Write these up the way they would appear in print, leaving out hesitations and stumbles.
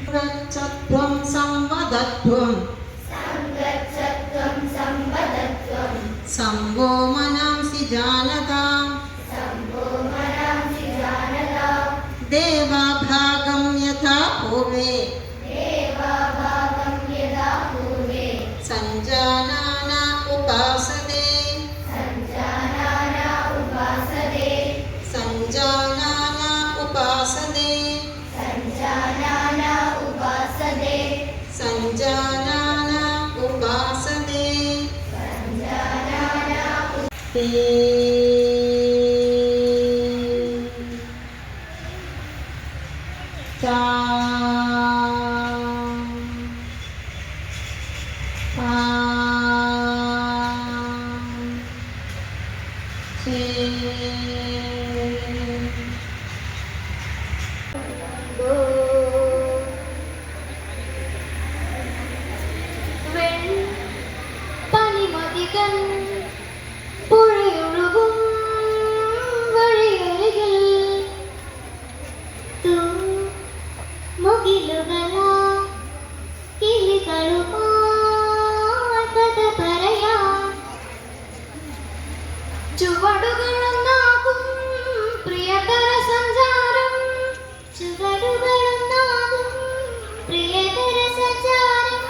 गच्छध्वं संवदध्वं संवो मनांसि जानताम् देवाभागं यथा पूर्वे संजानाना उपासते संजानाना उपासते ചുവടുകളൊന്നാകും പ്രിയതര സഞ്ചാരം ചുവടുകളൊന്നാകും പ്രിയതര സഞ്ചാരം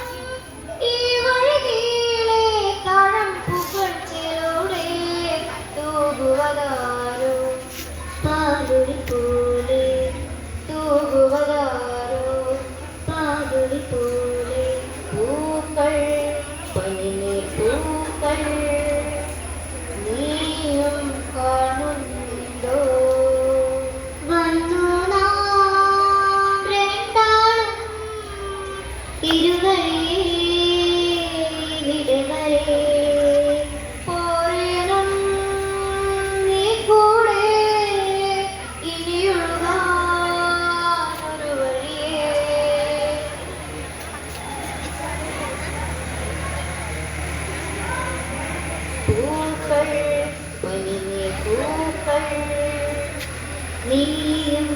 ഈ വഴിയിലെ തഴമ്പുകൾച്ചിലൂടെ തൂകുവതാരോ പാലുടി പോലെ തൂകുവതാരോ പാലുടി പോലെ പൂക്കൾ പനിനെ പൂക്കൾ കാണുന്നുണ്ടോ വന്നു നാം രണ്ടാളും ഇരുവരെ പോരണം നീ കൂടെ ഇനിയൊഴുകാനൊരു വഴിയേ പൂക്കൾ പനിനെ പൂക്കൾ നീയും